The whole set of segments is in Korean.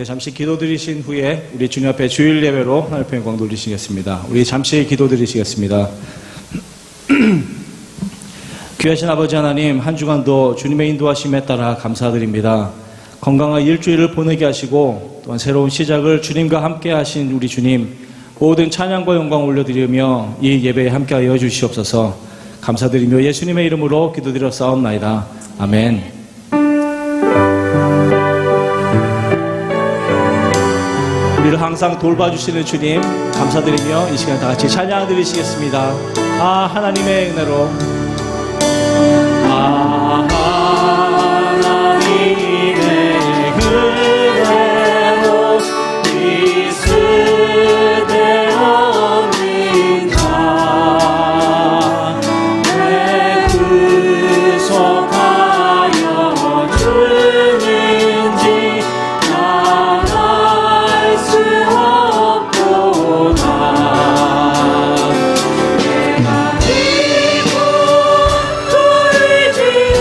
잠시 기도드리신 후에 우리 주님 앞에 주일 예배로 하나님의 영광 돌리시겠습니다. 우리 잠시 기도드리시겠습니다. 귀하신 아버지 하나님, 한 주간도 주님의 인도하심에 따라 감사드립니다. 건강한 일주일을 보내게 하시고 또한 새로운 시작을 주님과 함께 하신 우리 주님, 모든 찬양과 영광 올려드리며 이 예배에 함께하여 주시옵소서. 감사드리며 예수님의 이름으로 기도드려 싸움나이다. 아멘. 우리를 항상 돌봐주시는 주님 감사드리며 이 시간 다같이 찬양 드리시겠습니다. 하나님의 은혜로 하나님의 은혜로 있으되옵니다. 내 구속하여 주는지 말할 수 없도다. 내가 믿고 돌지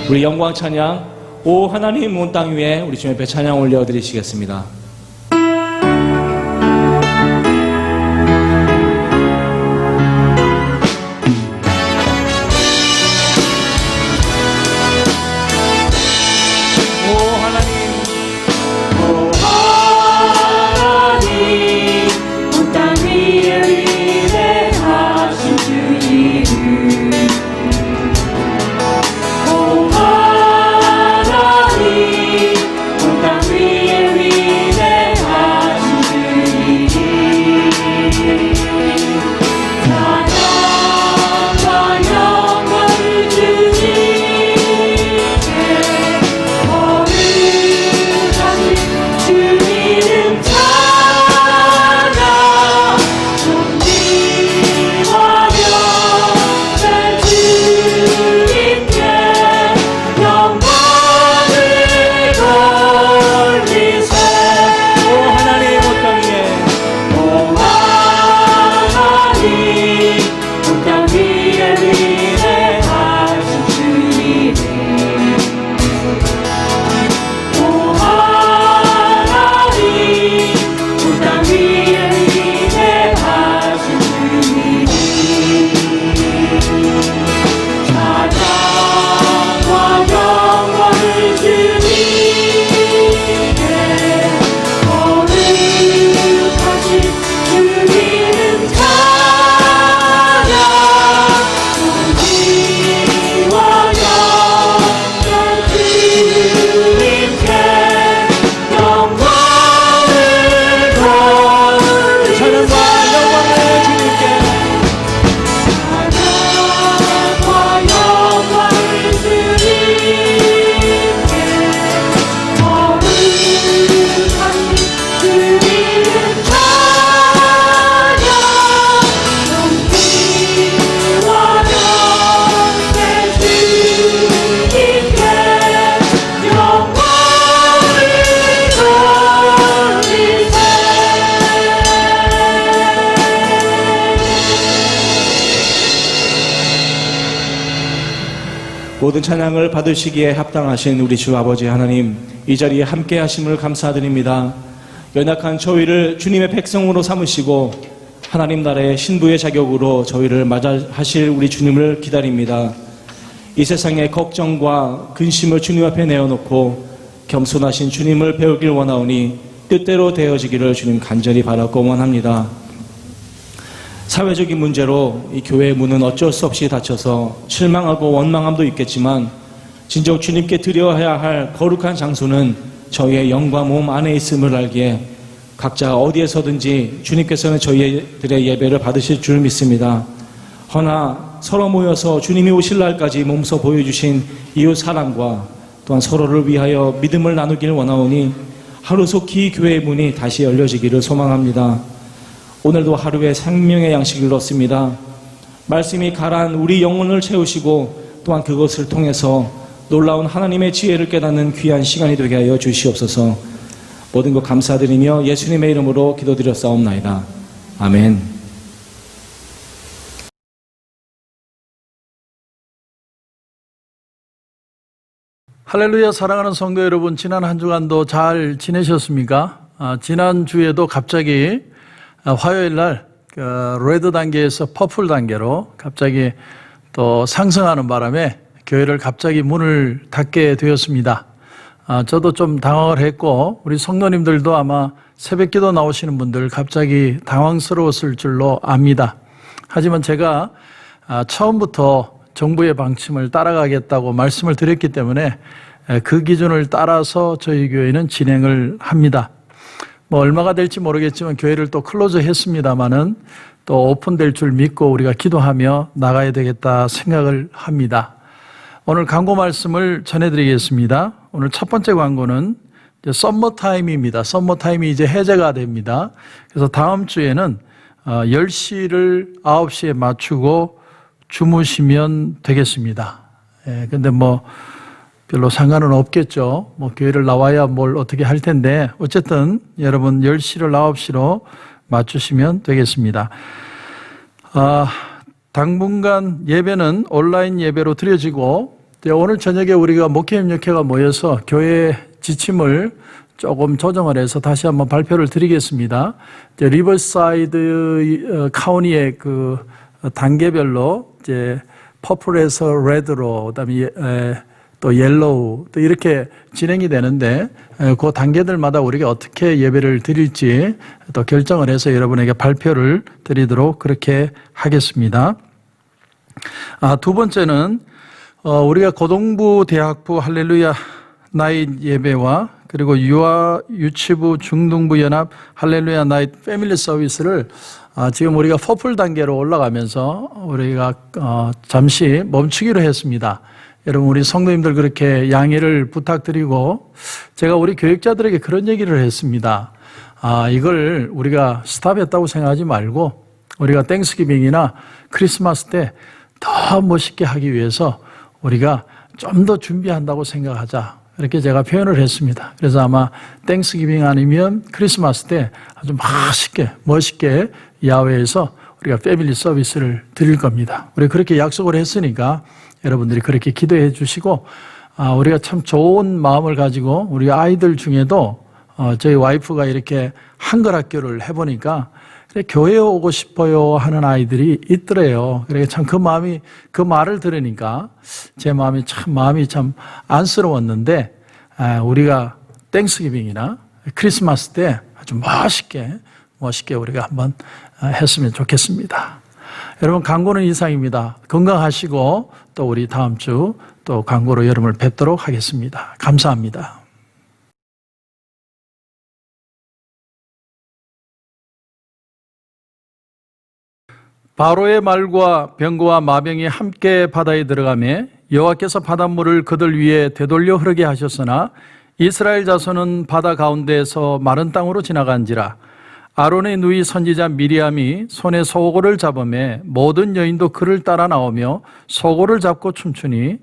우리 영광 찬양 오 하나님 온 땅 위에 우리 주님 앞에 찬양 올려드리시겠습니다. 모든 찬양을 받으시기에 합당하신 우리 주 아버지 하나님, 이 자리에 함께 하심을 감사드립니다. 연약한 저희를 주님의 백성으로 삼으시고 하나님 나라의 신부의 자격으로 저희를 맞이하실 우리 주님을 기다립니다. 이 세상의 걱정과 근심을 주님 앞에 내어놓고 겸손하신 주님을 배우길 원하오니 뜻대로 되어지기를 주님 간절히 바라고 원합니다. 사회적인 문제로 이 교회의 문은 어쩔 수 없이 닫혀서 실망하고 원망함도 있겠지만 진정 주님께 드려야 할 거룩한 장소는 저희의 영과 몸 안에 있음을 알기에 각자 어디에서든지 주님께서는 저희들의 예배를 받으실 줄 믿습니다. 허나 서로 모여서 주님이 오실 날까지 몸소 보여주신 이웃 사랑과 또한 서로를 위하여 믿음을 나누기를 원하오니 하루속히 교회의 문이 다시 열려지기를 소망합니다. 오늘도 하루의 생명의 양식을 얻습니다. 말씀이 가란 우리 영혼을 채우시고 또한 그것을 통해서 놀라운 하나님의 지혜를 깨닫는 귀한 시간이 되게 하여 주시옵소서. 모든 것 감사드리며 예수님의 이름으로 기도드렸사옵나이다. 아멘. 할렐루야. 사랑하는 성도 여러분, 지난 한 주간도 잘 지내셨습니까? 지난 주에도 갑자기 화요일 날 레드 단계에서 퍼플 단계로 갑자기 또 상승하는 바람에 교회를 갑자기 문을 닫게 되었습니다. 저도 좀 당황을 했고 우리 성도님들도 아마 새벽기도 나오시는 분들 갑자기 당황스러웠을 줄로 압니다. 하지만 제가 처음부터 정부의 방침을 따라가겠다고 말씀을 드렸기 때문에 그 기준을 따라서 저희 교회는 진행을 합니다. 뭐 얼마가 될지 모르겠지만 교회를 또 클로즈 했습니다마는 또 오픈될 줄 믿고 우리가 기도하며 나가야 되겠다 생각을 합니다. 오늘 광고 말씀을 전해드리겠습니다. 오늘 첫 번째 광고는 이제 썸머 타임입니다. 썸머 타임이 이제 해제가 됩니다. 그래서 다음 주에는 10시를 9시에 맞추고 주무시면 되겠습니다. 근데 뭐 별로 상관은 없겠죠. 뭐 교회를 나와야 뭘 어떻게 할 텐데 어쨌든 여러분 10시를 9시로 맞추시면 되겠습니다. 당분간 예배는 온라인 예배로 드려지고 오늘 저녁에 우리가 목회협력회가 모여서 교회 지침을 조금 조정을 해서 다시 한번 발표를 드리겠습니다. 리버사이드 카운티의 그 단계별로 이제 퍼플에서 레드로, 그다음에 또 옐로우, 또 이렇게 진행이 되는데 그 단계들마다 우리가 어떻게 예배를 드릴지 또 결정을 해서 여러분에게 발표를 드리도록 그렇게 하겠습니다. 두 번째는 우리가 고등부, 대학부 할렐루야 나잇 예배와 그리고 유치부, 중등부 연합 할렐루야 나잇 패밀리 서비스를 지금 우리가 퍼플 단계로 올라가면서 우리가 잠시 멈추기로 했습니다. 여러분, 우리 성도님들 그렇게 양해를 부탁드리고, 제가 우리 교육자들에게 그런 얘기를 했습니다. 이걸 우리가 스탑했다고 생각하지 말고 우리가 땡스기빙이나 크리스마스 때 더 멋있게 하기 위해서 우리가 좀 더 준비한다고 생각하자. 이렇게 제가 표현을 했습니다. 그래서 아마 땡스기빙 아니면 크리스마스 때 아주 맛있게, 멋있게 야외에서 우리가 패밀리 서비스를 드릴 겁니다. 우리 그렇게 약속을 했으니까 여러분들이 그렇게 기도해 주시고, 우리가 참 좋은 마음을 가지고 우리 아이들 중에도 저희 와이프가 이렇게 한글 학교를 해보니까 그래, 교회에 오고 싶어요 하는 아이들이 있더래요. 그래 참 그 말을 들으니까 제 마음이 참 안쓰러웠는데, 우리가 땡스기빙이나 크리스마스 때 아주 멋있게 우리가 한번 했으면 좋겠습니다. 여러분, 광고는 이상입니다. 건강하시고 또 우리 다음 주 또 광고로 여러분을 뵙도록 하겠습니다. 감사합니다. 바로의 말과 병거와 마병이 함께 바다에 들어가매 여호와께서 바닷물을 그들 위에 되돌려 흐르게 하셨으나 이스라엘 자손은 바다 가운데에서 마른 땅으로 지나간지라. 아론의 누이 선지자 미리암이 손에 소고를 잡으매 모든 여인도 그를 따라 나오며 소고를 잡고 춤추니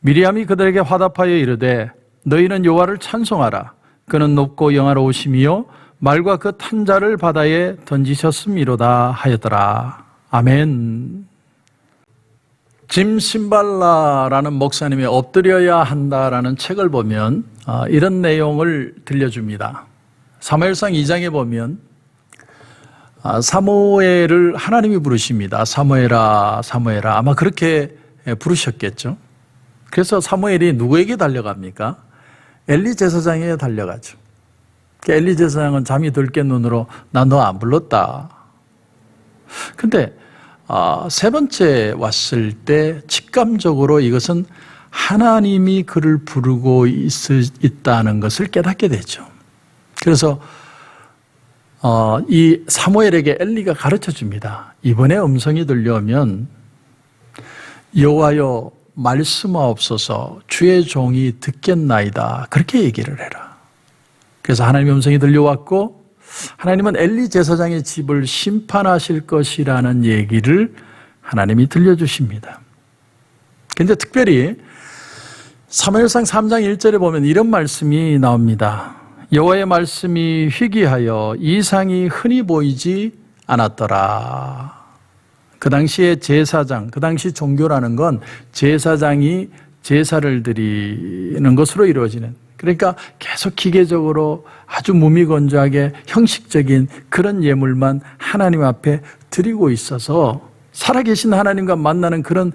미리암이 그들에게 화답하여 이르되 너희는 여호와를 찬송하라. 그는 높고 영화로우시며 말과 그 탄 자를 바다에 던지셨음이로다 하였더라. 아멘. 짐 심발라라는 목사님의 엎드려야 한다라는 책을 보면 이런 내용을 들려줍니다. 사무엘상 2장에 보면 사무엘을 하나님이 부르십니다. 사무엘아, 사무엘아. 아마 그렇게 부르셨겠죠. 그래서 사무엘이 누구에게 달려갑니까? 엘리 제사장에게 달려가죠. 엘리 제사장은 잠이 들 깬 눈으로 나 너 안 불렀다. 근데 세 번째 왔을 때 직감적으로 이것은 하나님이 그를 부르고 있다는 것을 깨닫게 되죠. 그래서 이 사무엘에게 엘리가 가르쳐 줍니다. 이번에 음성이 들려오면 여호와여 말씀하옵소서 주의 종이 듣겠나이다. 그렇게 얘기를 해라. 그래서 하나님의 음성이 들려왔고 하나님은 엘리 제사장의 집을 심판하실 것이라는 얘기를 하나님이 들려주십니다. 그런데 특별히 사무엘상 3장 1절에 보면 이런 말씀이 나옵니다. 여호와의 말씀이 희귀하여 이상이 흔히 보이지 않았더라. 그 당시에 제사장, 그 당시 종교라는 건 제사장이 제사를 드리는 것으로 이루어지는, 그러니까 계속 기계적으로 아주 무미건조하게 형식적인 그런 예물만 하나님 앞에 드리고 있어서 살아계신 하나님과 만나는 그런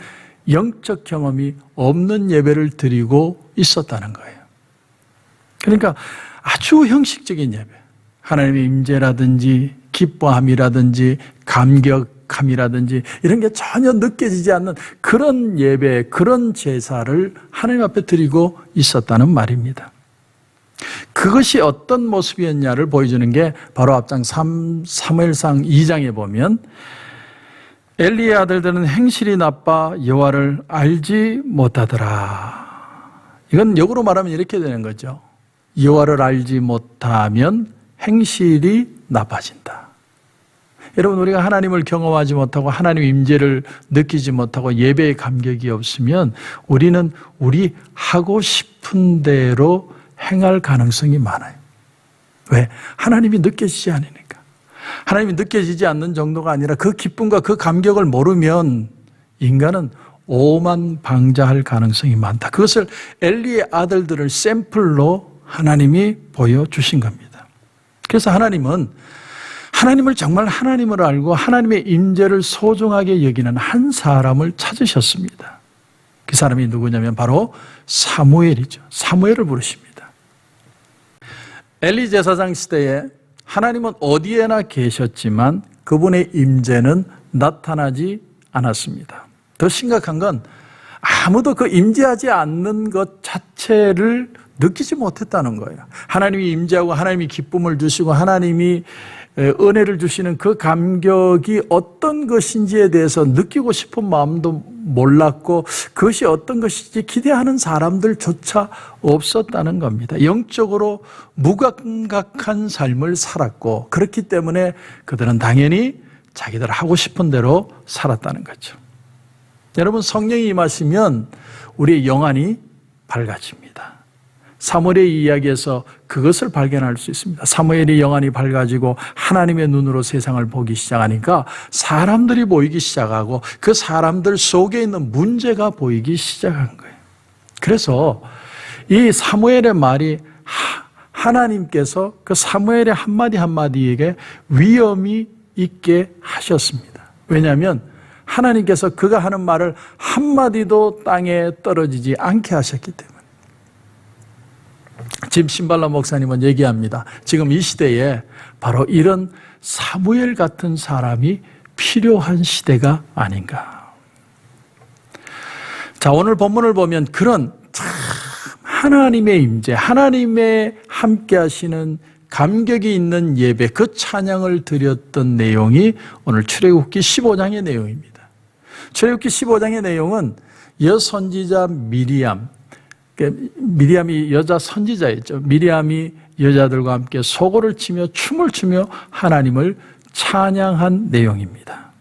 영적 경험이 없는 예배를 드리고 있었다는 거예요. 그러니까 아주 형식적인 예배, 하나님의 임재라든지 기뻐함이라든지 감격함이라든지 이런 게 전혀 느껴지지 않는 그런 예배, 그런 제사를 하나님 앞에 드리고 있었다는 말입니다. 그것이 어떤 모습이었냐를 보여주는 게 바로 앞장 사무엘상 2장에 보면 엘리의 아들들은 행실이 나빠 여호와를 알지 못하더라. 이건 역으로 말하면 이렇게 되는 거죠. 여호와를 알지 못하면 행실이 나빠진다. 여러분, 우리가 하나님을 경험하지 못하고 하나님의 임재를 느끼지 못하고 예배의 감격이 없으면 우리는 우리 하고 싶은 대로 행할 가능성이 많아요. 왜? 하나님이 느껴지지 않으니까. 하나님이 느껴지지 않는 정도가 아니라 그 기쁨과 그 감격을 모르면 인간은 오만방자할 가능성이 많다. 그것을 엘리의 아들들을 샘플로 하나님이 보여주신 겁니다. 그래서 하나님은 하나님을 정말 하나님을 알고 하나님의 임재를 소중하게 여기는 한 사람을 찾으셨습니다. 그 사람이 누구냐면 바로 사무엘이죠. 사무엘을 부르십니다. 엘리 제사장 시대에 하나님은 어디에나 계셨지만 그분의 임재는 나타나지 않았습니다. 더 심각한 건 아무도 그 임재하지 않는 것 자체를 느끼지 못했다는 거예요. 하나님이 임재하고 하나님이 기쁨을 주시고 하나님이 은혜를 주시는 그 감격이 어떤 것인지에 대해서 느끼고 싶은 마음도 몰랐고 그것이 어떤 것인지 기대하는 사람들조차 없었다는 겁니다. 영적으로 무감각한 삶을 살았고 그렇기 때문에 그들은 당연히 자기들 하고 싶은 대로 살았다는 거죠. 여러분, 성령이 임하시면 우리의 영안이 밝아집니다. 사무엘의 이야기에서 그것을 발견할 수 있습니다. 사무엘의 영안이 밝아지고 하나님의 눈으로 세상을 보기 시작하니까 사람들이 보이기 시작하고 그 사람들 속에 있는 문제가 보이기 시작한 거예요. 그래서 이 사무엘의 말이 하나님께서 그 사무엘의 한마디 한마디에게 위엄이 있게 하셨습니다. 왜냐하면 하나님께서 그가 하는 말을 한마디도 땅에 떨어지지 않게 하셨기 때문에. 짐 신발라 목사님은 얘기합니다. 지금 이 시대에 바로 이런 사무엘 같은 사람이 필요한 시대가 아닌가. 자, 오늘 본문을 보면 그런 참 하나님의 임재, 하나님의 함께 하시는 감격이 있는 예배, 그 찬양을 드렸던 내용이 오늘 출애굽기 15장의 내용입니다. 출애굽기 15장의 내용은 여선지자 미리암이 여자 선지자였죠. 미리암이 여자들과 함께 소고를 치며 춤을 추며 하나님을 찬양한 내용입니다.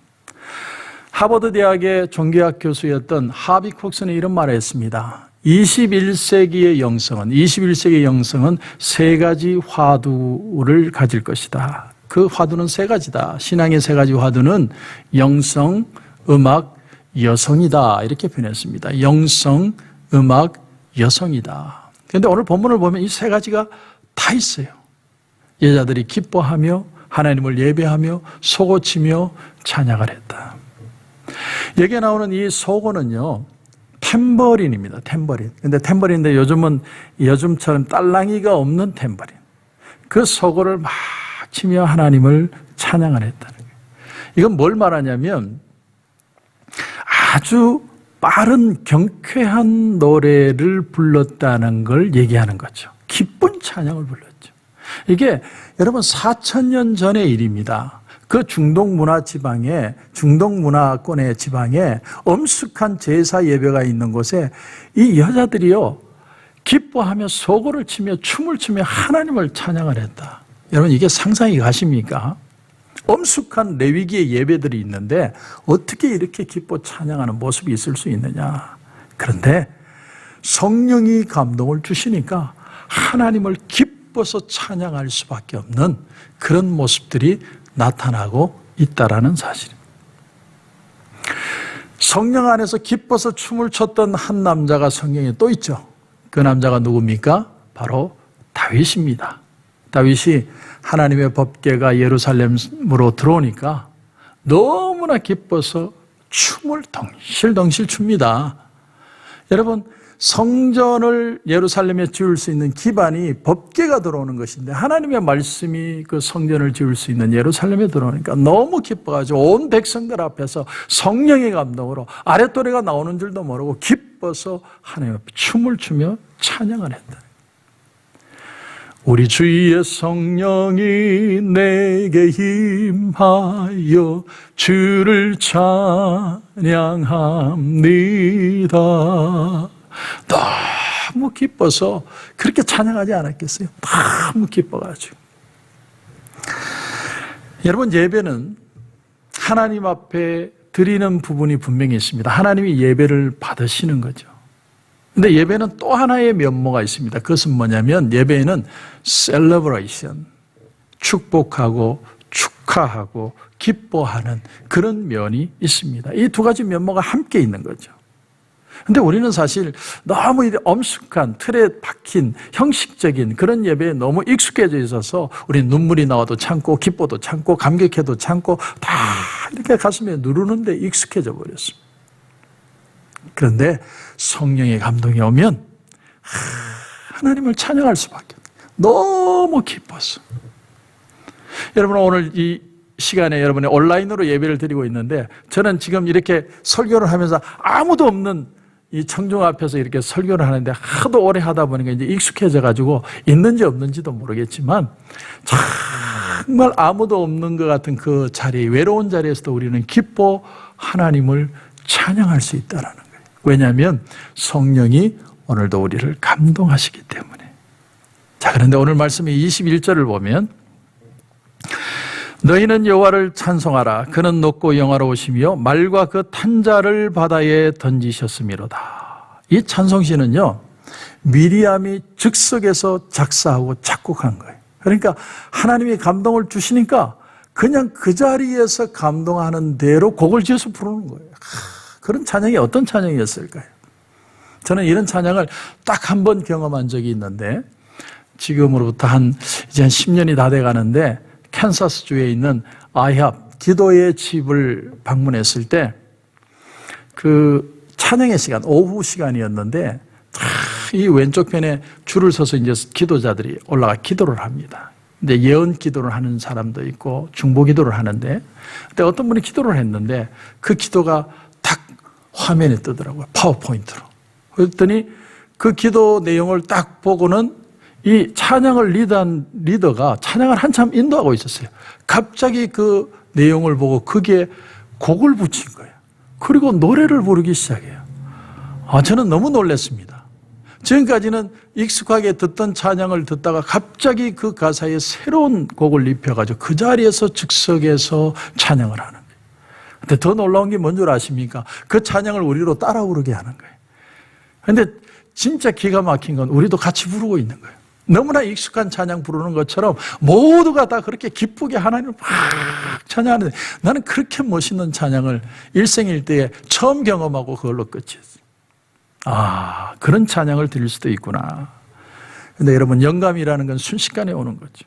하버드 대학의 종교학 교수였던 하비 콕슨이 이런 말을 했습니다. 21세기의 영성은 세 가지 화두를 가질 것이다. 그 화두는 세 가지다. 신앙의 세 가지 화두는 영성, 음악, 여성이다. 이렇게 표현했습니다. 영성, 음악, 여성이다. 그런데 오늘 본문을 보면 이 세 가지가 다 있어요. 여자들이 기뻐하며 하나님을 예배하며 소고치며 찬양을 했다. 여기에 나오는 이 소고는요, 탬버린입니다. 탬버린. 근데 탬버린인데 요즘처럼 딸랑이가 없는 탬버린. 그 소고를 막 치며 하나님을 찬양을 했다는 거예요. 이건 뭘 말하냐면 아주 빠른 경쾌한 노래를 불렀다는 걸 얘기하는 거죠. 기쁜 찬양을 불렀죠. 이게 여러분 4,000년 전의 일입니다. 그 중동 문화권의 지방에 엄숙한 제사 예배가 있는 곳에 이 여자들이요, 기뻐하며 소고를 치며 춤을 추며 하나님을 찬양을 했다. 여러분, 이게 상상이 가십니까? 엄숙한 레위기의 예배들이 있는데 어떻게 이렇게 기뻐 찬양하는 모습이 있을 수 있느냐. 그런데 성령이 감동을 주시니까 하나님을 기뻐서 찬양할 수밖에 없는 그런 모습들이 나타나고 있다라는 사실입니다. 성령 안에서 기뻐서 춤을 췄던 한 남자가 성경에 또 있죠. 그 남자가 누굽니까? 바로 다윗입니다. 다윗이 하나님의 법궤가 예루살렘으로 들어오니까 너무나 기뻐서 춤을 덩실덩실 춥니다. 여러분, 성전을 예루살렘에 지을 수 있는 기반이 법궤가 들어오는 것인데 하나님의 말씀이 그 성전을 지을 수 있는 예루살렘에 들어오니까 너무 기뻐가지고 온 백성들 앞에서 성령의 감동으로 아랫도리가 나오는 줄도 모르고 기뻐서 하나님 앞에 춤을 추며 찬양을 했다. 우리 주의 성령이 내게 임하여 주를 찬양합니다. 너무 기뻐서 그렇게 찬양하지 않았겠어요? 너무 기뻐가지고. 여러분, 예배는 하나님 앞에 드리는 부분이 분명히 있습니다. 하나님이 예배를 받으시는 거죠. 근데 예배는 또 하나의 면모가 있습니다. 그것은 뭐냐면 예배에는 셀러브레이션, 축복하고 축하하고 기뻐하는 그런 면이 있습니다. 이 두 가지 면모가 함께 있는 거죠. 근데 우리는 사실 너무 엄숙한 틀에 박힌 형식적인 그런 예배에 너무 익숙해져 있어서 우리 눈물이 나와도 참고 기뻐도 참고 감격해도 참고 다 이렇게 가슴에 누르는데 익숙해져 버렸습니다. 그런데 성령의 감동이 오면 하나님을 찬양할 수밖에 없어요. 너무 기뻤어. 여러분 오늘 이 시간에 여러분이 온라인으로 예배를 드리고 있는데 저는 지금 이렇게 설교를 하면서 아무도 없는 이 청중 앞에서 이렇게 설교를 하는데 하도 오래 하다 보니까 이제 익숙해져 가지고 있는지 없는지도 모르겠지만 정말 아무도 없는 것 같은 그 자리, 외로운 자리에서도 우리는 기뻐 하나님을 찬양할 수 있다라는 거예요. 왜냐하면 성령이 오늘도 우리를 감동하시기 때문에. 자, 그런데 오늘 말씀의 21절을 보면 너희는 여호와를 찬송하라. 그는 높고 영화로우시며 말과 그 탄자를 바다에 던지셨음이로다. 이 찬송시는요, 미리암이 즉석에서 작사하고 작곡한 거예요. 그러니까 하나님이 감동을 주시니까 그냥 그 자리에서 감동하는 대로 곡을 지어서 부르는 거예요. 그런 찬양이 어떤 찬양이었을까요? 저는 이런 찬양을 딱 한 번 경험한 적이 있는데 지금으로부터 이제 한 10년이 다 돼 가는데 캔사스주에 있는 아합 기도의 집을 방문했을 때 그 찬양의 시간, 오후 시간이었는데 이 왼쪽 편에 줄을 서서 이제 기도자들이 올라가 기도를 합니다. 근데 예언 기도를 하는 사람도 있고 중보 기도를 하는데 근데 어떤 분이 기도를 했는데 그 기도가 딱 화면에 뜨더라고요. 파워포인트로. 그랬더니 그 기도 내용을 딱 보고는 이 찬양을 리드한 리더가 찬양을 한참 인도하고 있었어요. 갑자기 그 내용을 보고 거기에 곡을 붙인 거예요. 그리고 노래를 부르기 시작해요. 저는 너무 놀랐습니다. 지금까지는 익숙하게 듣던 찬양을 듣다가 갑자기 그 가사에 새로운 곡을 입혀가지고 그 자리에서 즉석에서 찬양을 하는 거예요. 근데 더 놀라운 게 뭔 줄 아십니까? 그 찬양을 우리로 따라 부르게 하는 거예요. 근데 진짜 기가 막힌 건 우리도 같이 부르고 있는 거예요. 너무나 익숙한 찬양 부르는 것처럼 모두가 다 그렇게 기쁘게 하나님을 막 찬양하는데 나는 그렇게 멋있는 찬양을 일생일대에 처음 경험하고 그걸로 끝이었어요. 그런 찬양을 드릴 수도 있구나. 근데 여러분 영감이라는 건 순식간에 오는 거죠.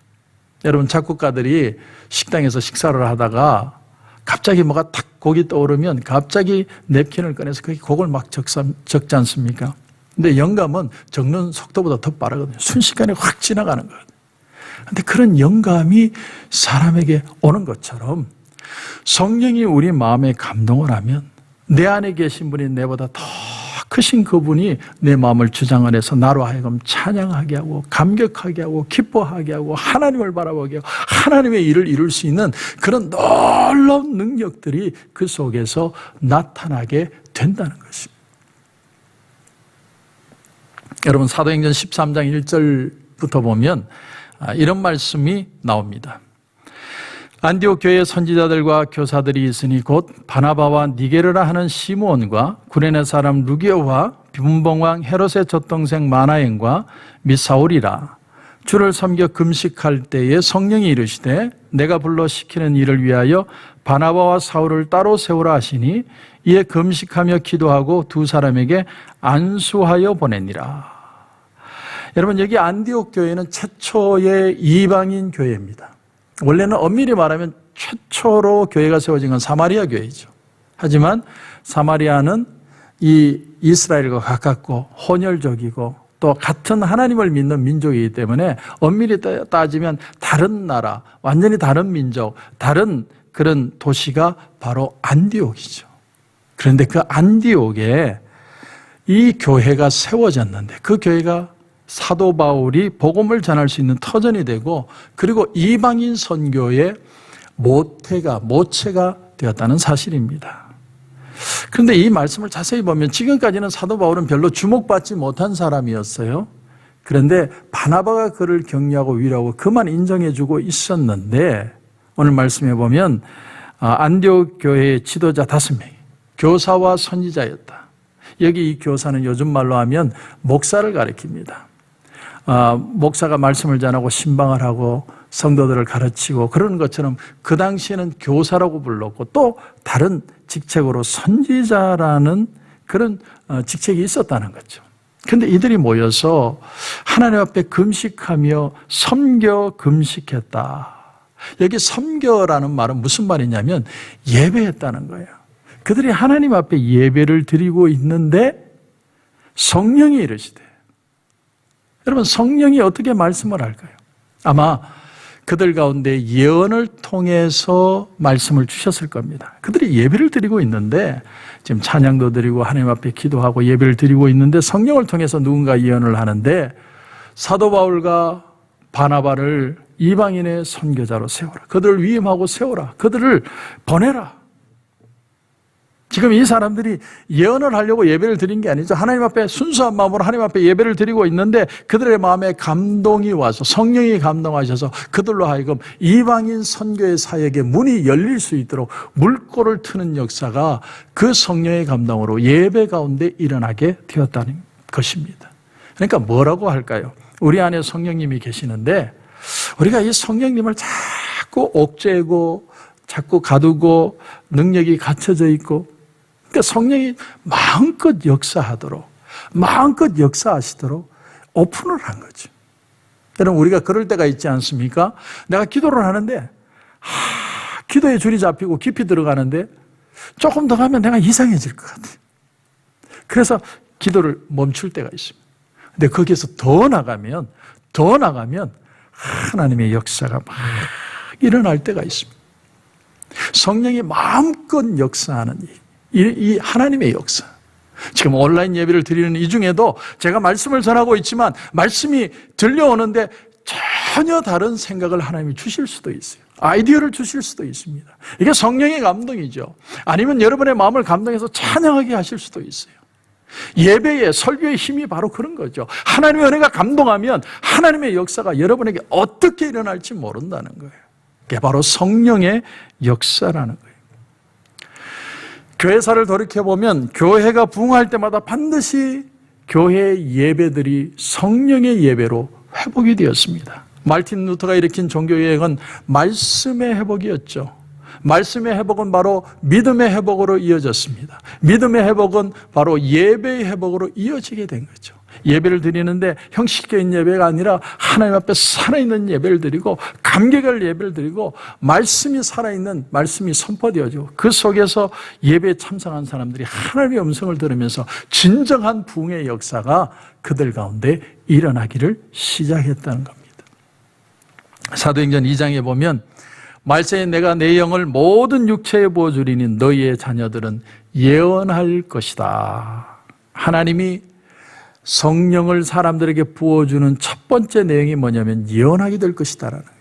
여러분 작곡가들이 식당에서 식사를 하다가 갑자기 뭐가 탁 곡이 떠오르면 갑자기 냅킨을 꺼내서 거기 곡을 막 적지 않습니까? 근데 영감은 적는 속도보다 더 빠르거든요. 순식간에 확 지나가는 거예요. 근데 그런 영감이 사람에게 오는 것처럼 성령이 우리 마음에 감동을 하면 내 안에 계신 분이 내보다 더 크신 그분이 내 마음을 주장을 해서 나로 하여금 찬양하게 하고 감격하게 하고 기뻐하게 하고 하나님을 바라보게 하고 하나님의 일을 이룰 수 있는 그런 놀라운 능력들이 그 속에서 나타나게 된다는 것입니다. 여러분 사도행전 13장 1절부터 보면 이런 말씀이 나옵니다. 안디옥 교회에 선지자들과 교사들이 있으니 곧 바나바와 니게르라 하는 시므온과 구레네 사람 루기오와 분봉왕 헤롯의 젖동생 마나엔과 및 사울이라. 주를 섬겨 금식할 때에 성령이 이르시되 내가 불러 시키는 일을 위하여 바나바와 사울을 따로 세우라 하시니 이에 금식하며 기도하고 두 사람에게 안수하여 보내니라. 여러분 여기 안디옥 교회는 최초의 이방인 교회입니다. 원래는 엄밀히 말하면 최초로 교회가 세워진 건 사마리아 교회죠. 하지만 사마리아는 이 이스라엘과 가깝고 혼혈족이고 또 같은 하나님을 믿는 민족이기 때문에 엄밀히 따지면 다른 나라, 완전히 다른 민족, 다른 그런 도시가 바로 안디옥이죠. 그런데 그 안디옥에 이 교회가 세워졌는데 그 교회가 사도 바울이 복음을 전할 수 있는 터전이 되고 그리고 이방인 선교의 모체가 되었다는 사실입니다. 그런데 이 말씀을 자세히 보면 지금까지는 사도 바울은 별로 주목받지 못한 사람이었어요. 그런데 바나바가 그를 격려하고 위로하고 그만 인정해주고 있었는데 오늘 말씀해 보면 안디옥 교회의 지도자 5명이 교사와 선지자였다. 여기 이 교사는 요즘 말로 하면 목사를 가리킵니다. 목사가 말씀을 전하고 신방을 하고 성도들을 가르치고 그러는 것처럼 그 당시에는 교사라고 불렀고 또 다른 직책으로 선지자라는 그런 직책이 있었다는 거죠. 근데 이들이 모여서 하나님 앞에 금식하며 섬겨 금식했다. 여기 섬겨라는 말은 무슨 말이냐면 예배했다는 거예요. 그들이 하나님 앞에 예배를 드리고 있는데 성령이 이르시되, 여러분 성령이 어떻게 말씀을 할까요? 아마 그들 가운데 예언을 통해서 말씀을 주셨을 겁니다. 그들이 예배를 드리고 있는데 지금 찬양도 드리고 하나님 앞에 기도하고 예배를 드리고 있는데 성령을 통해서 누군가 예언을 하는데 사도 바울과 바나바를 이방인의 선교자로 세워라. 그들을 위임하고 세워라. 그들을 보내라. 지금 이 사람들이 예언을 하려고 예배를 드린 게 아니죠. 하나님 앞에 순수한 마음으로 하나님 앞에 예배를 드리고 있는데 그들의 마음에 감동이 와서 성령이 감동하셔서 그들로 하여금 이방인 선교의 사역의 문이 열릴 수 있도록 물꼬를 트는 역사가 그 성령의 감동으로 예배 가운데 일어나게 되었다는 것입니다. 그러니까 뭐라고 할까요? 우리 안에 성령님이 계시는데 우리가 이 성령님을 자꾸 옥죄고 자꾸 가두고 능력이 갖춰져 있고, 그러니까 성령이 마음껏 역사하시도록 오픈을 한 거죠. 여러분, 우리가 그럴 때가 있지 않습니까? 내가 기도를 하는데 기도에 줄이 잡히고 깊이 들어가는데 조금 더 가면 내가 이상해질 것 같아요. 그래서 기도를 멈출 때가 있습니다. 근데 거기에서 더 나가면 하나님의 역사가 막 일어날 때가 있습니다. 성령이 마음껏 역사하는 이 하나님의 역사. 지금 온라인 예배를 드리는 이 중에도 제가 말씀을 전하고 있지만 말씀이 들려오는데 전혀 다른 생각을 하나님이 주실 수도 있어요. 아이디어를 주실 수도 있습니다. 이게 성령의 감동이죠. 아니면 여러분의 마음을 감동해서 찬양하게 하실 수도 있어요. 예배의 설교의 힘이 바로 그런 거죠. 하나님의 은혜가 감동하면 하나님의 역사가 여러분에게 어떻게 일어날지 모른다는 거예요. 그게 바로 성령의 역사라는 거예요. 교회사를 돌이켜보면 교회가 부흥할 때마다 반드시 교회 예배들이 성령의 예배로 회복이 되었습니다. 말틴 루터가 일으킨 종교개혁은 말씀의 회복이었죠. 말씀의 회복은 바로 믿음의 회복으로 이어졌습니다. 믿음의 회복은 바로 예배의 회복으로 이어지게 된 거죠. 예배를 드리는데 형식적인 예배가 아니라 하나님 앞에 살아있는 예배를 드리고 감격할 예배를 드리고 말씀이 살아있는 말씀이 선포되어지고 그 속에서 예배에 참석한 사람들이 하나님의 음성을 들으면서 진정한 부흥의 역사가 그들 가운데 일어나기를 시작했다는 겁니다. 사도행전 2장에 보면 말세에 내가 내 영을 모든 육체에 부어주리니 너희의 자녀들은 예언할 것이다. 하나님이 성령을 사람들에게 부어주는 첫 번째 내용이 뭐냐면 예언하게 될 것이다라는 거예요.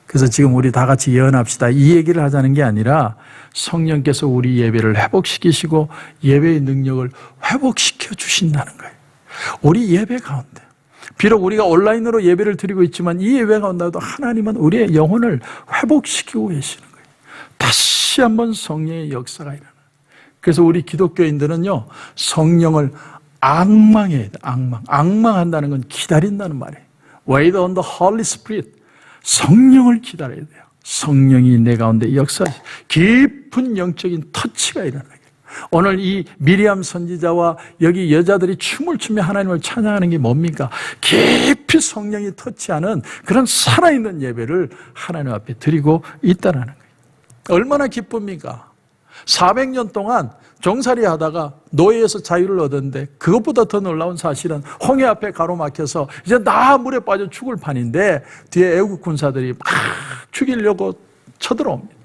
그래서 지금 우리 다 같이 예언합시다 이 얘기를 하자는 게 아니라 성령께서 우리 예배를 회복시키시고 예배의 능력을 회복시켜 주신다는 거예요. 우리 예배 가운데 비록 우리가 온라인으로 예배를 드리고 있지만 이 예배 가운데도 하나님은 우리의 영혼을 회복시키고 계시는 거예요. 다시 한번 성령의 역사가 일어나요. 그래서 우리 기독교인들은요 성령을 앙망해야 돼. 앙망한다는 건 기다린다는 말이에요. Wait on the Holy Spirit. 성령을 기다려야 돼요. 성령이 내 가운데 역사하시 깊은 영적인 터치가 일어나요. 오늘 이 미리암 선지자와 여기 여자들이 춤을 추며 하나님을 찬양하는 게 뭡니까? 깊이 성령이 터치하는 그런 살아있는 예배를 하나님 앞에 드리고 있다는 거예요. 얼마나 기쁩니까? 400년 동안 종살이 하다가 노예에서 자유를 얻었는데 그것보다 더 놀라운 사실은 홍해 앞에 가로막혀서 이제 다 물에 빠져 죽을 판인데 뒤에 애국 군사들이 막 죽이려고 쳐들어옵니다.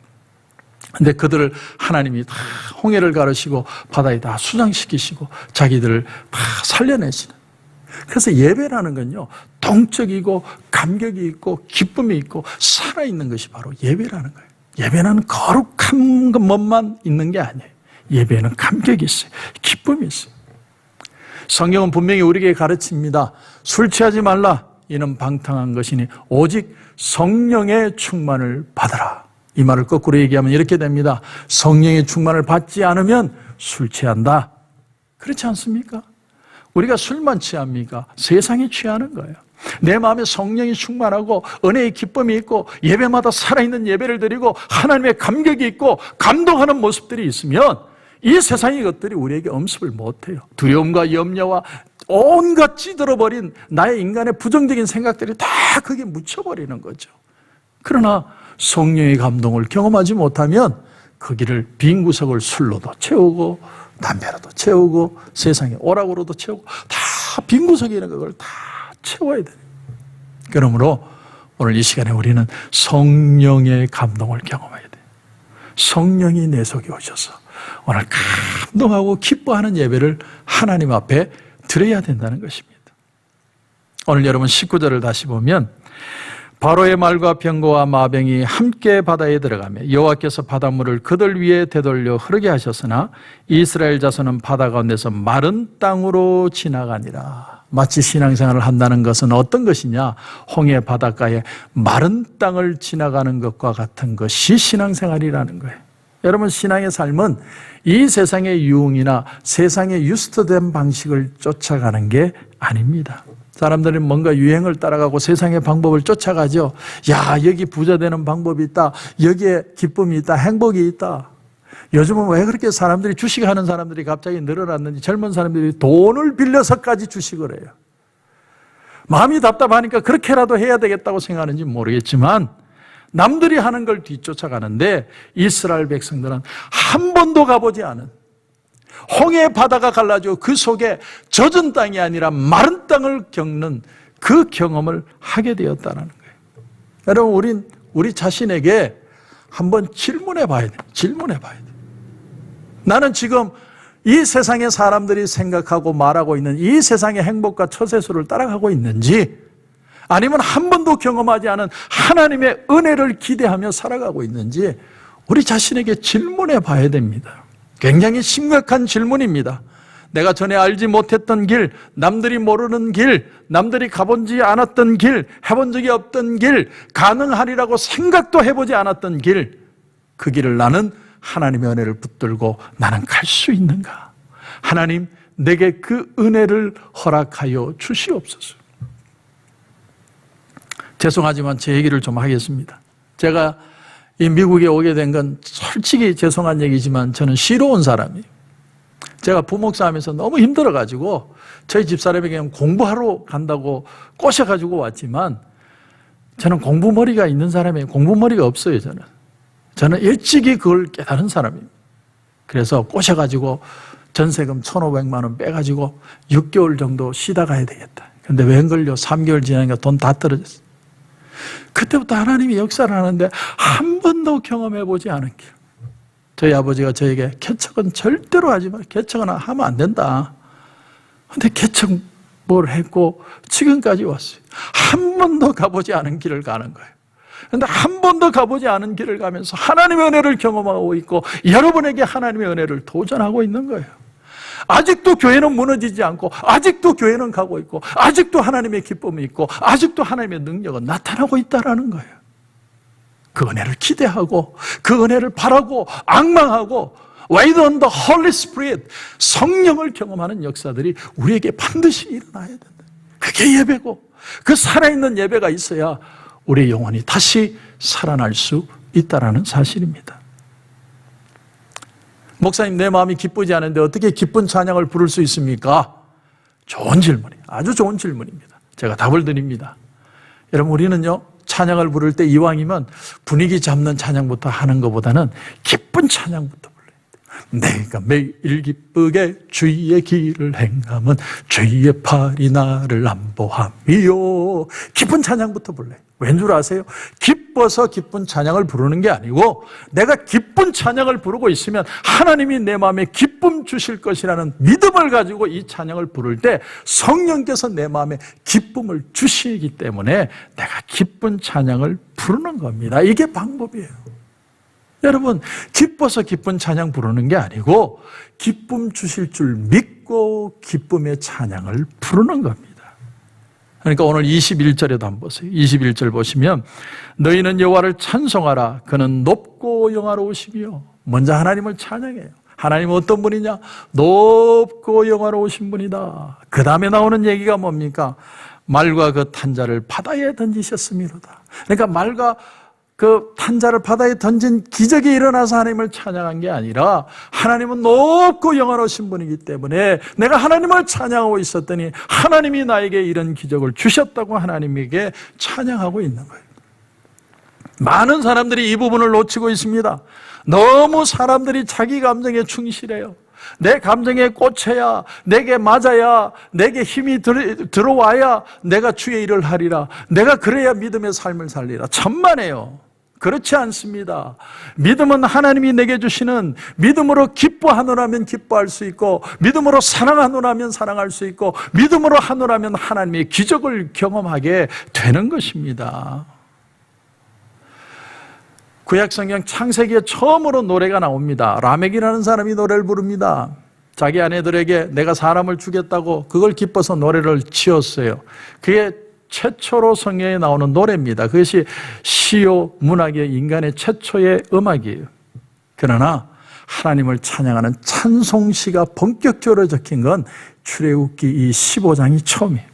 근데 그들을 하나님이 다 홍해를 가르시고 바다에 다 수장시키시고 자기들을 다 살려내시는. 그래서 예배라는 건요 동적이고 감격이 있고 기쁨이 있고 살아있는 것이 바로 예배라는 거예요. 예배는 거룩한 것만 있는 게 아니에요. 예배는 감격이 있어요. 기쁨이 있어요. 성경은 분명히 우리에게 가르칩니다. 술 취하지 말라. 이는 방탕한 것이니 오직 성령의 충만을 받아라. 이 말을 거꾸로 얘기하면 이렇게 됩니다. 성령의 충만을 받지 않으면 술 취한다. 그렇지 않습니까? 우리가 술만 취합니까? 세상이 취하는 거예요. 내 마음에 성령이 충만하고 은혜의 기쁨이 있고 예배마다 살아있는 예배를 드리고 하나님의 감격이 있고 감동하는 모습들이 있으면 이 세상의 것들이 우리에게 엄습을 못해요. 두려움과 염려와 온갖 찌들어버린 나의 인간의 부정적인 생각들이 다 거기에 묻혀버리는 거죠. 그러나 성령의 감동을 경험하지 못하면 거기를 빈 구석을 술로도 채우고 담배로도 채우고 세상에 오락으로도 채우고 다 빈 구석에 있는 그걸 다 채워야 돼요. 그러므로 오늘 이 시간에 우리는 성령의 감동을 경험해야 돼요. 성령이 내 속에 오셔서 오늘 감동하고 기뻐하는 예배를 하나님 앞에 드려야 된다는 것입니다. 오늘 여러분 19절을 다시 보면 바로의 말과 병거와 마병이 함께 바다에 들어가며 여호와께서 바닷물을 그들 위에 되돌려 흐르게 하셨으나 이스라엘 자손은 바다 가운데서 마른 땅으로 지나가니라. 마치 신앙생활을 한다는 것은 어떤 것이냐? 홍해 바닷가에 마른 땅을 지나가는 것과 같은 것이 신앙생활이라는 거예요. 여러분, 신앙의 삶은 이 세상의 유흥이나 세상의 유스트된 방식을 쫓아가는 게 아닙니다. 사람들이 뭔가 유행을 따라가고 세상의 방법을 쫓아가죠. 야, 여기 부자 되는 방법이 있다. 여기에 기쁨이 있다. 행복이 있다. 요즘은 왜 그렇게 사람들이 주식하는 사람들이 갑자기 늘어났는지 젊은 사람들이 돈을 빌려서까지 주식을 해요. 마음이 답답하니까 그렇게라도 해야 되겠다고 생각하는지 모르겠지만 남들이 하는 걸 뒤쫓아가는데 이스라엘 백성들은 한 번도 가보지 않은 홍해 바다가 갈라지고 그 속에 젖은 땅이 아니라 마른 땅을 겪는 그 경험을 하게 되었다는 거예요. 여러분, 우리 자신에게 한번 질문해 봐야 돼요. 질문해 봐야 돼요. 나는 지금 이 세상의 사람들이 생각하고 말하고 있는 이 세상의 행복과 처세술을 따라가고 있는지 아니면 한 번도 경험하지 않은 하나님의 은혜를 기대하며 살아가고 있는지 우리 자신에게 질문해 봐야 됩니다. 굉장히 심각한 질문입니다. 내가 전에 알지 못했던 길, 남들이 모르는 길, 남들이 가보지 않았던 길, 해본 적이 없던 길, 가능하리라고 생각도 해보지 않았던 길, 그 길을 나는 하나님의 은혜를 붙들고 나는 갈 수 있는가? 하나님, 내게 그 은혜를 허락하여 주시옵소서. 죄송하지만 제 얘기를 좀 하겠습니다. 제가 이 미국에 오게 된 건 솔직히 죄송한 얘기지만 저는 쉬러 온 사람이에요. 제가 부목사 하면서 너무 힘들어가지고 저희 집사람에게 공부하러 간다고 꼬셔가지고 왔지만 저는 공부머리가 있는 사람이에요. 공부머리가 없어요, 저는 일찍이 그걸 깨달은 사람입니다. 그래서 꼬셔가지고 전세금 1,500만 원 빼가지고 6개월 정도 쉬다 가야 되겠다. 근데 웬걸요? 3개월 지나니까 돈 다 떨어졌어요. 그때부터 하나님이 역사를 하는데 한 번도 경험해보지 않은 길. 저희 아버지가 저에게 개척은 절대로 하지 마. 개척은 하면 안 된다. 근데 개척 뭘 했고 지금까지 왔어요. 한 번도 가보지 않은 길을 가는 거예요. 그런데 한 번도 가보지 않은 길을 가면서 하나님의 은혜를 경험하고 있고 여러분에게 하나님의 은혜를 도전하고 있는 거예요. 아직도 교회는 무너지지 않고 아직도 교회는 가고 있고 아직도 하나님의 기쁨이 있고 아직도 하나님의 능력은 나타나고 있다는 거예요. 그 은혜를 기대하고 그 은혜를 바라고 앙망하고 Wait on the Holy Spirit, 성령을 경험하는 역사들이 우리에게 반드시 일어나야 된다. 그게 예배고 그 살아있는 예배가 있어야 우리의 영혼이 다시 살아날 수 있다는 사실입니다. 목사님, 내 마음이 기쁘지 않은데 어떻게 기쁜 찬양을 부를 수 있습니까? 좋은 질문이에요. 아주 좋은 질문입니다. 제가 답을 드립니다. 여러분, 우리는요 찬양을 부를 때 이왕이면 분위기 잡는 찬양부터 하는 것보다는 기쁜 찬양부터 불러야 돼요. 내가 매일 기쁘게 주의 길을 행함은 주의 팔이 나를 안보함이요. 기쁜 찬양부터 불러요. 왠 줄 아세요? 기뻐서 기쁜 찬양을 부르는 게 아니고 내가 기쁜 찬양을 부르고 있으면 하나님이 내 마음에 기쁨 주실 것이라는 믿음을 가지고 이 찬양을 부를 때 성령께서 내 마음에 기쁨을 주시기 때문에 내가 기쁜 찬양을 부르는 겁니다. 이게 방법이에요. 여러분, 기뻐서 기쁜 찬양 부르는 게 아니고 기쁨 주실 줄 믿고 기쁨의 찬양을 부르는 겁니다. 그러니까 오늘 21절에도 한번 보세요. 21절 보시면 너희는 여호와를 찬송하라. 그는 높고 영화로우시며. 먼저 하나님을 찬양해요. 하나님은 어떤 분이냐? 높고 영화로우신 분이다. 그 다음에 나오는 얘기가 뭡니까? 말과 그 탄자를 바다에 던지셨음이로다. 그러니까 말과 그 탄자를 바다에 던진 기적이 일어나서 하나님을 찬양한 게 아니라 하나님은 높고 영원하신 분이기 때문에 내가 하나님을 찬양하고 있었더니 하나님이 나에게 이런 기적을 주셨다고 하나님에게 찬양하고 있는 거예요. 많은 사람들이 이 부분을 놓치고 있습니다. 너무 사람들이 자기 감정에 충실해요. 내 감정에 꽂혀야, 내게 맞아야, 내게 힘이 들어와야 내가 주의 일을 하리라. 내가 그래야 믿음의 삶을 살리라. 천만에요. 그렇지 않습니다. 믿음은 하나님이 내게 주시는, 믿음으로 기뻐하노라면 기뻐할 수 있고, 믿음으로 사랑하노라면 사랑할 수 있고, 믿음으로 하노라면 하나님의 기적을 경험하게 되는 것입니다. 구약성경 창세기에 처음으로 노래가 나옵니다. 라멕이라는 사람이 노래를 부릅니다. 자기 아내들에게 내가 사람을 주겠다고 그걸 기뻐서 노래를 지었어요. 그게 최초로 성경에 나오는 노래입니다. 그것이 시요 문학의 인간의 최초의 음악이에요. 그러나 하나님을 찬양하는 찬송시가 본격적으로 적힌 건 출애굽기 이 15장이 처음이에요.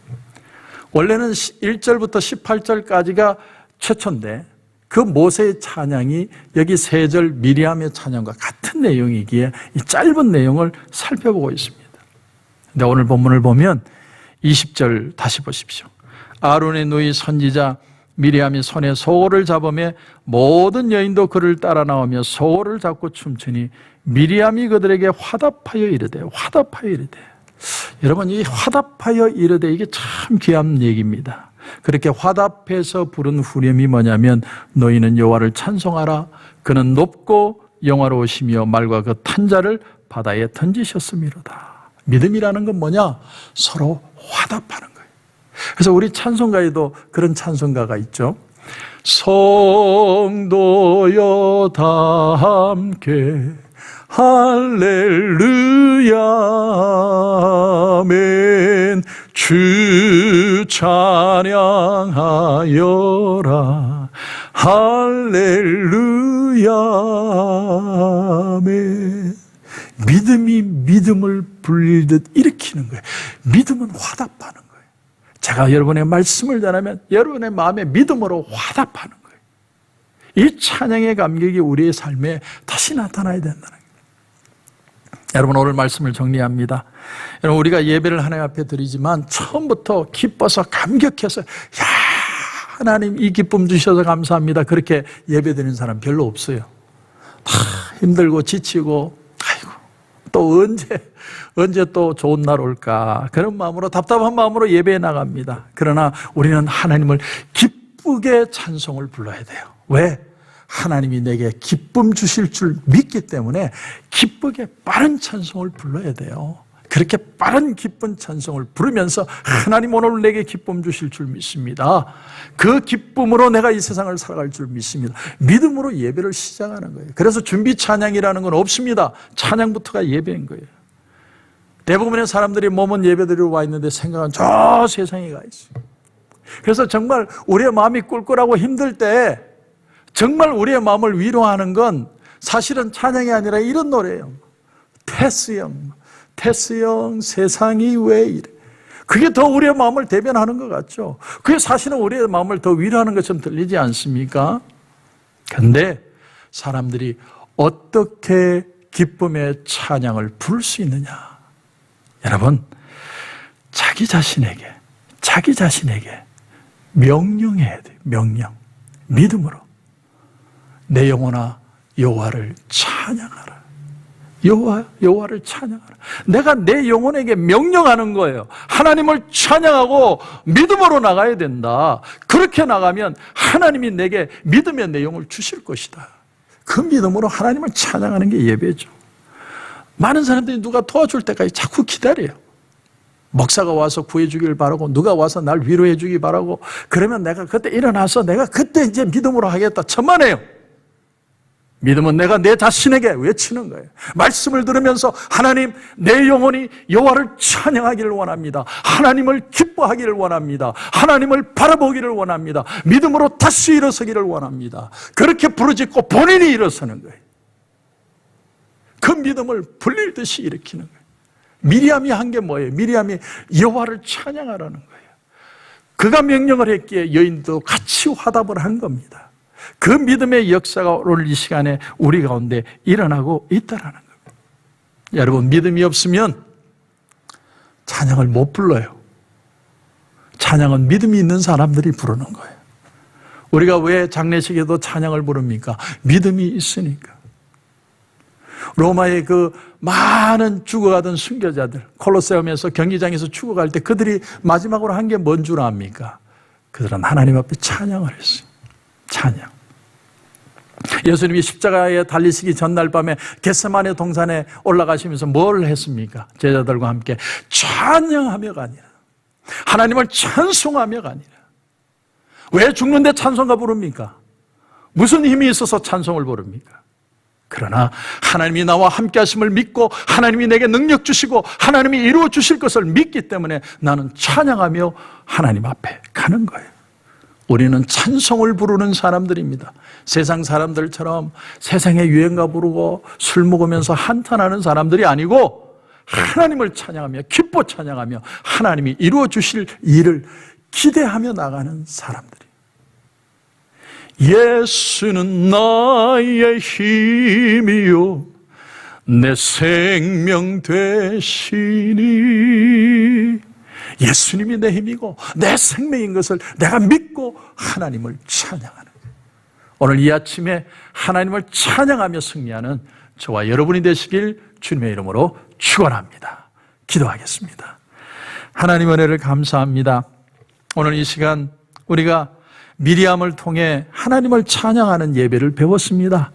원래는 1절부터 18절까지가 최초인데 그 모세의 찬양이 여기 3절 미리암의 찬양과 같은 내용이기에 이 짧은 내용을 살펴보고 있습니다. 근데 오늘 본문을 보면 20절 다시 보십시오. 아론의 누이 선지자 미리암이 손에 소를 잡으며 모든 여인도 그를 따라 나오며 소를 잡고 춤추니 미리암이 그들에게 화답하여 이르되 여러분 이 화답하여 이르되 이게 참 귀한 얘기입니다. 그렇게 화답해서 부른 후렴이 뭐냐면 너희는 여호와를 찬송하라. 그는 높고 영화로우시며 말과 그 탄자를 바다에 던지셨음이로다. 믿음이라는 건 뭐냐? 서로 화답하는 거예요. 그래서 우리 찬송가에도 그런 찬송가가 있죠. 성도여 다 함께 할렐루야 아멘 주 찬양하여라 할렐루야 아멘. 믿음이 믿음을 불리듯 일으키는 거예요. 믿음은 화답하는 거예요. 제가 여러분의 말씀을 전하면 여러분의 마음에 믿음으로 화답하는 거예요. 이 찬양의 감격이 우리의 삶에 다시 나타나야 된다는 거예요. 여러분 오늘 말씀을 정리합니다. 여러분 우리가 예배를 하나님 앞에 드리지만 처음부터 기뻐서 감격해서 야 하나님 이 기쁨 주셔서 감사합니다. 그렇게 예배 드리는 사람 별로 없어요. 다 힘들고 지치고 아이고 또 언제 또 좋은 날 올까 그런 마음으로 답답한 마음으로 예배에 나갑니다. 그러나 우리는 하나님을 기쁘게 찬송을 불러야 돼요. 왜? 하나님이 내게 기쁨 주실 줄 믿기 때문에 기쁘게 빠른 찬송을 불러야 돼요. 그렇게 빠른 기쁜 찬송을 부르면서 하나님 오늘 내게 기쁨 주실 줄 믿습니다. 그 기쁨으로 내가 이 세상을 살아갈 줄 믿습니다. 믿음으로 예배를 시작하는 거예요. 그래서 준비 찬양이라는 건 없습니다. 찬양부터가 예배인 거예요. 대부분의 사람들이 몸은 예배드리러 와 있는데 생각은 저 세상에 가 있어요. 그래서 정말 우리의 마음이 꿀꿀하고 힘들 때 정말 우리의 마음을 위로하는 건 사실은 찬양이 아니라 이런 노래예요. 테스 형 세상이 왜 이래. 그게 더 우리의 마음을 대변하는 것 같죠. 그게 사실은 우리의 마음을 더 위로하는 것처럼 들리지 않습니까? 그런데 사람들이 어떻게 기쁨의 찬양을 부를 수 있느냐. 여러분 자기 자신에게 명령해야 돼요. 명령. 믿음으로 내 영혼아 여호와를 찬양하라. 여호와를 찬양하라. 내가 내 영혼에게 명령하는 거예요. 하나님을 찬양하고 믿음으로 나가야 된다. 그렇게 나가면 하나님이 내게 믿으면 내 영혼을 주실 것이다. 그 믿음으로 하나님을 찬양하는 게 예배죠. 많은 사람들이 누가 도와줄 때까지 자꾸 기다려요. 목사가 와서 구해주길 바라고 누가 와서 날 위로해주기 바라고 그러면 내가 그때 일어나서 내가 그때 이제 믿음으로 하겠다. 천만에요. 믿음은 내가 내 자신에게 외치는 거예요. 말씀을 들으면서 하나님 내 영혼이 여호와를 찬양하기를 원합니다. 하나님을 기뻐하기를 원합니다. 하나님을 바라보기를 원합니다. 믿음으로 다시 일어서기를 원합니다. 그렇게 부르짖고 본인이 일어서는 거예요. 그 믿음을 불릴듯이 일으키는 거예요. 미리암이 한 게 뭐예요? 미리암이 여호와를 찬양하라는 거예요. 그가 명령을 했기에 여인도 같이 화답을 한 겁니다. 그 믿음의 역사가 오늘 이 시간에 우리 가운데 일어나고 있다라는 겁니다. 여러분, 믿음이 없으면 찬양을 못 불러요. 찬양은 믿음이 있는 사람들이 부르는 거예요. 우리가 왜 장례식에도 찬양을 부릅니까? 믿음이 있으니까. 로마의 그 많은 죽어가던 순교자들, 콜로세움에서 경기장에서 죽어갈 때 그들이 마지막으로 한 게 뭔 줄 압니까? 그들은 하나님 앞에 찬양을 했어요. 찬양. 예수님이 십자가에 달리시기 전날 밤에 겟세마네 동산에 올라가시면서 뭘 했습니까? 제자들과 함께 찬양하며가 아니라, 하나님을 찬송하며가 아니라. 왜 죽는데 찬송가 부릅니까? 무슨 힘이 있어서 찬송을 부릅니까? 그러나 하나님이 나와 함께 하심을 믿고 하나님이 내게 능력 주시고 하나님이 이루어 주실 것을 믿기 때문에 나는 찬양하며 하나님 앞에 가는 거예요. 우리는 찬송을 부르는 사람들입니다. 세상 사람들처럼 세상의 유행가 부르고 술 먹으면서 한탄하는 사람들이 아니고 하나님을 찬양하며 기뻐 찬양하며 하나님이 이루어 주실 일을 기대하며 나가는 사람들이. 예수는 나의 힘이요 내 생명 되시니. 예수님이 내 힘이고 내 생명인 것을 내가 믿고 하나님을 찬양하는 거예요. 오늘 이 아침에 하나님을 찬양하며 승리하는 저와 여러분이 되시길 주님의 이름으로 축원합니다. 기도하겠습니다. 하나님 은혜를 감사합니다. 오늘 이 시간 우리가 미리암을 통해 하나님을 찬양하는 예배를 배웠습니다.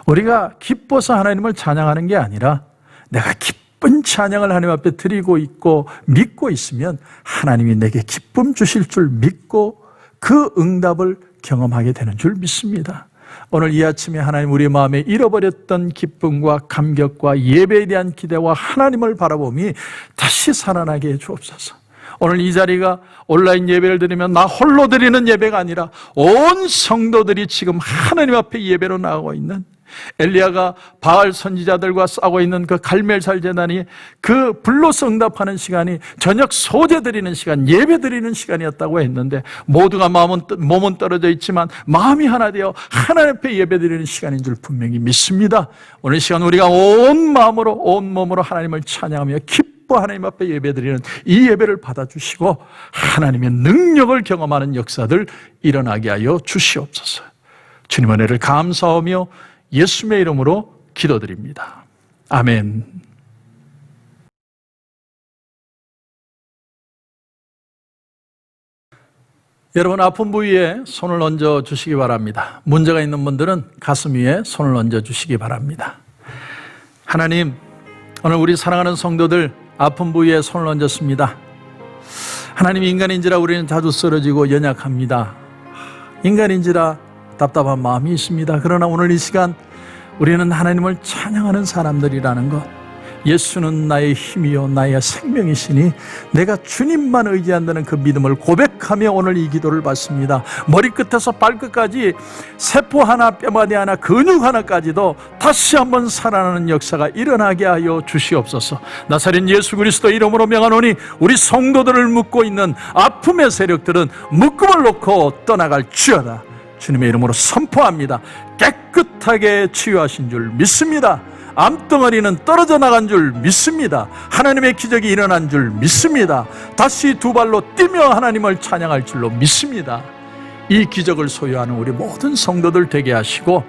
우리가 기뻐서 하나님을 찬양하는 게 아니라 내가 기쁜 찬양을 하나님 앞에 드리고 있고 믿고 있으면 하나님이 내게 기쁨 주실 줄 믿고 그 응답을 경험하게 되는 줄 믿습니다. 오늘 이 아침에 하나님 우리 마음에 잃어버렸던 기쁨과 감격과 예배에 대한 기대와 하나님을 바라봄이 다시 살아나게 해 주옵소서. 오늘 이 자리가 온라인 예배를 드리면 나 홀로 드리는 예배가 아니라 온 성도들이 지금 하나님 앞에 예배로 나가고 있는, 엘리야가 바알 선지자들과 싸우고 있는 그 갈멜살 제단이 그 불로서 응답하는 시간이 저녁 소제 드리는 시간, 예배 드리는 시간이었다고 했는데 모두가 몸은 떨어져 있지만 마음이 하나 되어 하나님 앞에 예배 드리는 시간인 줄 분명히 믿습니다. 오늘 시간 우리가 온 마음으로 온 몸으로 하나님을 찬양하며 하나님 앞에 예배드리는 이 예배를 받아주시고 하나님의 능력을 경험하는 역사들 일어나게 하여 주시옵소서. 주님 은혜를 감사하며 예수님의 이름으로 기도드립니다. 아멘. 여러분, 아픈 부위에 손을 얹어 주시기 바랍니다. 문제가 있는 분들은 가슴 위에 손을 얹어 주시기 바랍니다. 하나님, 오늘 우리 사랑하는 성도들 아픈 부위에 손을 얹었습니다. 하나님, 인간인지라 우리는 자주 쓰러지고 연약합니다. 인간인지라 답답한 마음이 있습니다. 그러나 오늘 이 시간 우리는 하나님을 찬양하는 사람들이라는 것, 예수는 나의 힘이요 나의 생명이시니 내가 주님만 의지한다는 그 믿음을 고백하며 오늘 이 기도를 받습니다. 머리끝에서 발끝까지 세포 하나, 뼈마디 하나, 근육 하나까지도 다시 한번 살아나는 역사가 일어나게 하여 주시옵소서. 나사렛 예수 그리스도 이름으로 명하노니 우리 성도들을 묶고 있는 아픔의 세력들은 묶음을 놓고 떠나갈지어다. 주님의 이름으로 선포합니다. 깨끗하게 치유하신 줄 믿습니다. 암덩어리는 떨어져 나간 줄 믿습니다. 하나님의 기적이 일어난 줄 믿습니다. 다시 두 발로 뛰며 하나님을 찬양할 줄로 믿습니다. 이 기적을 소유하는 우리 모든 성도들 되게 하시고,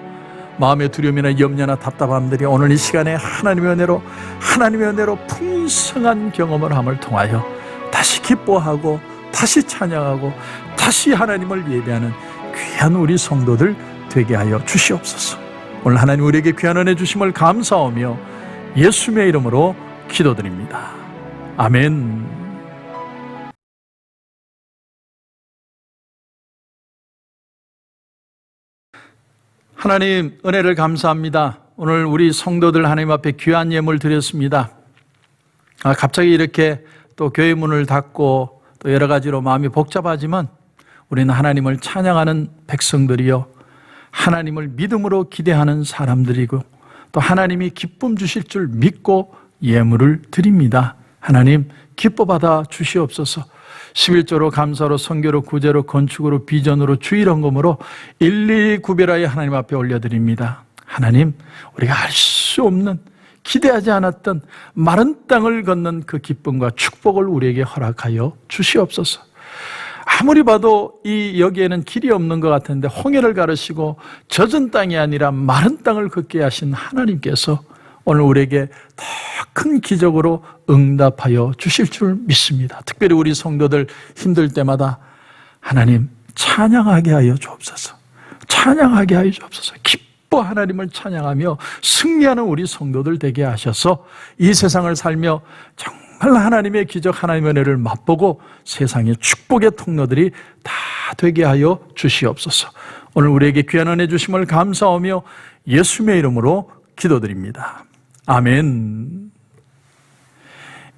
마음의 두려움이나 염려나 답답함들이 오늘 이 시간에 하나님의 은혜로 풍성한 경험을 함을 통하여 다시 기뻐하고 다시 찬양하고 다시 하나님을 예배하는 귀한 우리 성도들 되게 하여 주시옵소서. 오늘 하나님 우리에게 귀한 은혜 주심을 감사하며 예수님의 이름으로 기도드립니다. 아멘. 하나님 은혜를 감사합니다. 오늘 우리 성도들 하나님 앞에 귀한 예물 드렸습니다. 갑자기 이렇게 또 교회 문을 닫고 또 여러 가지로 마음이 복잡하지만 우리는 하나님을 찬양하는 백성들이요, 하나님을 믿음으로 기대하는 사람들이고 또 하나님이 기쁨 주실 줄 믿고 예물을 드립니다. 하나님 기뻐 받아 주시옵소서. 11조로 감사로 선교로 구제로 건축으로 비전으로 주일 헌금으로 일일이 구별하여 하나님 앞에 올려드립니다. 하나님, 우리가 알 수 없는 기대하지 않았던 마른 땅을 걷는 그 기쁨과 축복을 우리에게 허락하여 주시옵소서. 아무리 봐도 여기에는 길이 없는 것 같은데 홍해를 가르시고 젖은 땅이 아니라 마른 땅을 걷게 하신 하나님께서 오늘 우리에게 더 큰 기적으로 응답하여 주실 줄 믿습니다. 특별히 우리 성도들 힘들 때마다 하나님 찬양하게 하여 주옵소서. 찬양하게 하여 주옵소서. 기뻐 하나님을 찬양하며 승리하는 우리 성도들 되게 하셔서 이 세상을 살며 정말 하나님의 기적, 하나님의 은혜를 맛보고 세상의 축복의 통로들이 다 되게 하여 주시옵소서. 오늘 우리에게 귀한 은혜 주심을 감사하며 예수님의 이름으로 기도드립니다. 아멘.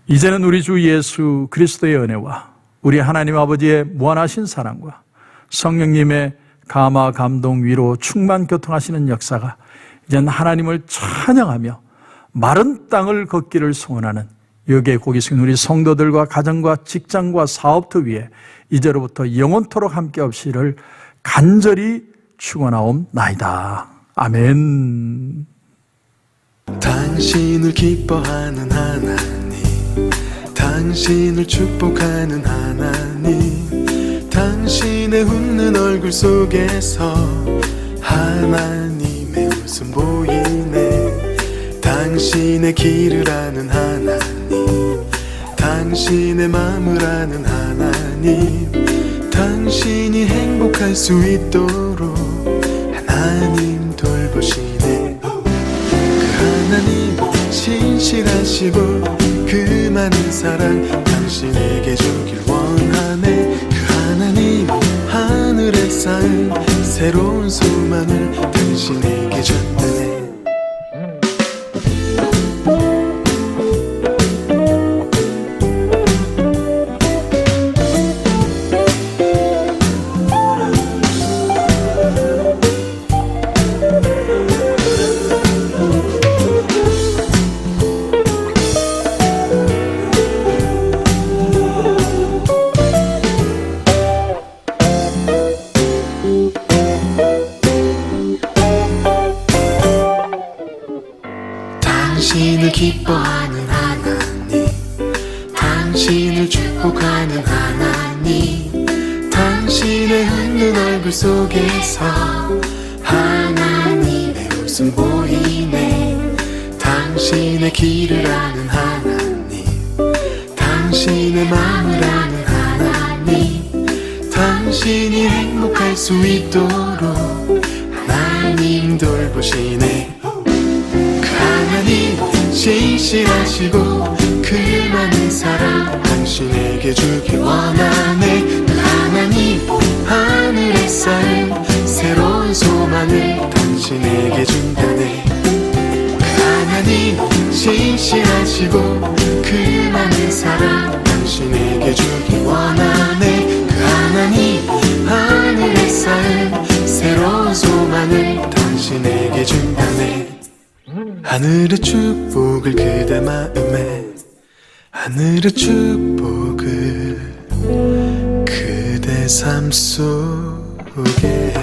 이제는 우리 주 예수 그리스도의 은혜와 우리 하나님 아버지의 무한하신 사랑과 성령님의 감화, 감동, 위로, 충만, 교통하시는 역사가 이제는 하나님을 찬양하며 마른 땅을 걷기를 소원하는 여기에 꼭 계신 우리 성도들과 가정과 직장과 사업터 위에 이제로부터 영원토록 함께 없이를 간절히 축원하옵나이다. 아멘. 당신을 기뻐하는 하나님, 당신을 축복하는 하나님, 당신의 웃는 얼굴 속에서 하나님의 웃음 보이네. 당신의 길을 아는 하나님, 당신의 마음을 아는 하나님, 당신이 행복할 수 있도록 하나님 돌보시네. 하나님 신실하시고 그 많은 사랑 당신에게 주길 원하네. 그 하나님 하늘에 쌓은 새로운 소망을 당신에게 준다네. 당신을 기뻐하는 하나님, 당신을 축복하는 하나님, 당신의 웃는 얼굴 속에서 하나님의 웃음 보이네. 당신의 길을 아는 하나님, 당신의 마음을 아는 하나님, 당신이 행복할 수 있도록 하나님 돌보시네. 하나님 신실하시고 그 많은 사랑 당신에게 주길 원하네. 그 하나님 하늘에 쌓인 새로운 소망을 당신에게 준다네. 그 하나님 신실하시고 그 많은 사랑 당신에게 주길 원하네. 그 하나님 하늘에 쌓인 새로운 소망을 당신에게 준다네. 하늘의 축복을 그대 마음에, 하늘의 축복을 그대 삶 속에